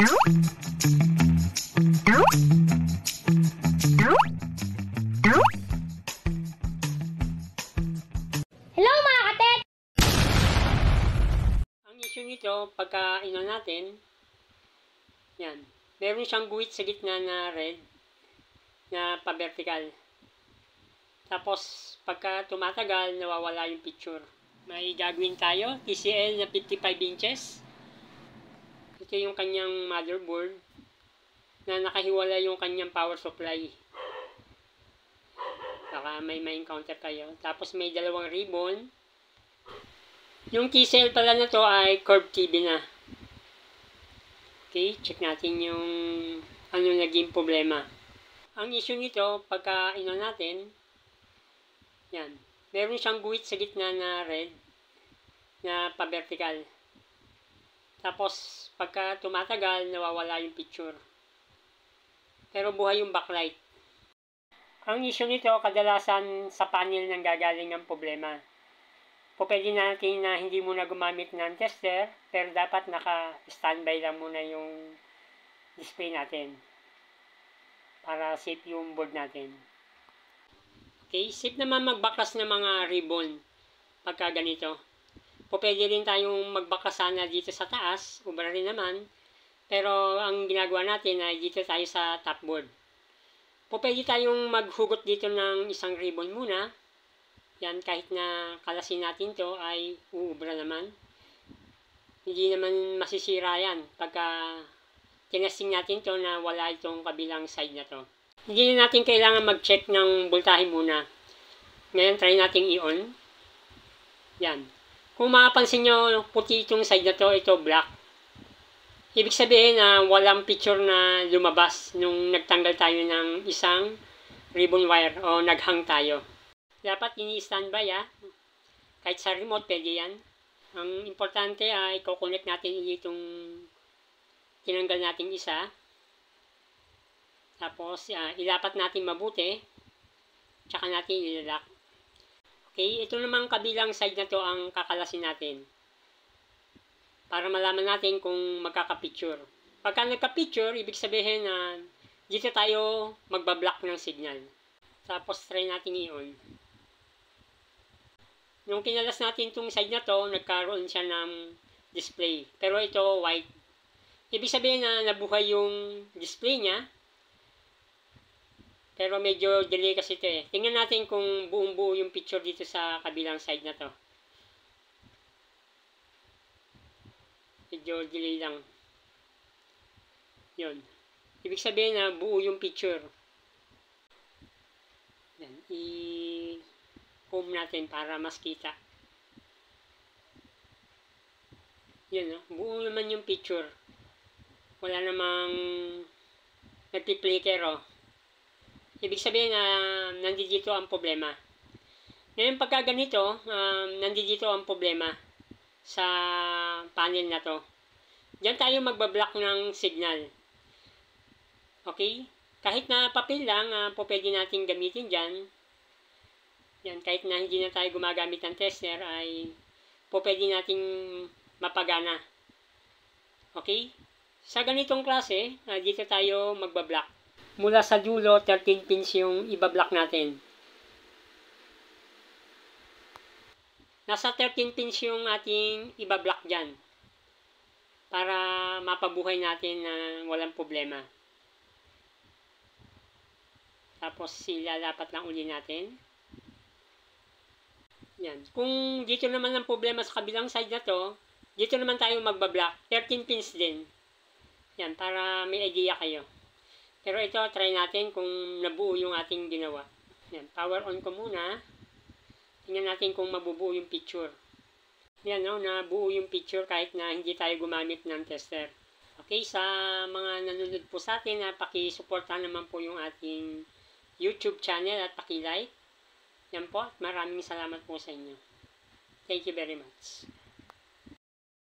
Hello mga katek! Ang issue nito, pagka natin, yan, meron siyang guhit sa gitna na red, na pa-vertical. Tapos, pagka tumatagal, nawawala yung picture. May gagawin tayo, TCL na 55 inches. Ito yung kanyang motherboard, na nakahiwala yung kanyang power supply. Baka may encounter kayo. Tapos may dalawang ribbon. Yung TCL pala na to ay curved TV na. Okay, check natin yung ano naging problema. Ang issue nito, pagka natin, yan, meron siyang guhit sa gitna na red, na pa-vertical. Tapos, pagka tumatagal, nawawala yung picture. Pero buhay yung backlight. Ang issue nito, kadalasan sa panel nang gagaling ang problema. Pwede natin na hindi muna gumamit ng tester, pero dapat naka-standby lang muna yung display natin para safe yung board natin. Okay, safe naman magbaklas ng mga ribbon pagka ganito. Pwede rin tayong magbaklas sana dito sa taas, ubra rin naman, pero ang ginagawa natin ay dito tayo sa top board. Pwede tayong maghugot dito ng isang ribbon muna. Yan, kahit na kalasin natin to ay uubra naman. Hindi naman masisira yan pagka tinesting natin to na wala itong kabilang side na to. Hindi na natin kailangan mag-check ng voltahe muna. Ngayon, try natin i-on. Yan. Kung mapapansin nyo, puti itong side na to, ito black. Ibig sabihin na walang picture na lumabas nung nagtanggal tayo ng isang ribbon wire o naghang tayo. Dapat ini-standby kahit sa remote pwede yan. Ang importante ay i-connect natin itong tinanggal natin isa. Tapos ilapat natin mabuti. Tsaka natin ilalak. Okay, ito namang kabilang side na to ang kakalasin natin. Para malaman natin kung magkaka-picture. Pagka nagka-picture, ibig sabihin na dito tayo magbablock ng signal. Tapos try natin i-on. Nung kinalas natin itong side na to, nagkaroon siya ng display. Pero ito white. Ibig sabihin na nabuhay yung display niya. Pero medyo delay kasi ito eh. Tingnan natin kung buong buo yung picture dito sa kabilang side na to. Medyo delay lang. Yun. Ibig sabihin na buo yung picture. Yan. I-home natin para mas kita. Yun. Buo naman yung picture. Wala namang nagpi-flicker. Ibig sabihin na nandito ang problema. Ngayon pagka ganito, nandito ang problema sa panel na to. Diyan tayo magbablock ng signal. Okay? Kahit na papel lang, pwede natin gamitin dyan. Yan, kahit na hindi na tayo gumagamit ng tester, ay pwede nating mapagana. Okay? Sa ganitong klase, dito tayo magbablock. Mula sa dulo, 13 pins yung ibablock natin. Nasa 13 pins yung ating ibablock dyan. Para mapabuhay natin na walang problema. Tapos ilalapat lang uli natin. Yan. Kung dito naman ang problema sa kabilang side na to, dito naman tayo magbablock. 13 pins din. Yan, para may idea kayo. Pero ito, try natin kung nabuo yung ating ginawa. Yan, power on ko muna. Tingnan natin kung mabubuo yung picture. Yan, nabuo yung picture kahit na hindi tayo gumamit ng tester. Okay, sa mga nanonood po sa atin, paki-supportan naman po yung ating YouTube channel at paki-like. Yan po, maraming salamat po sa inyo. Thank you very much.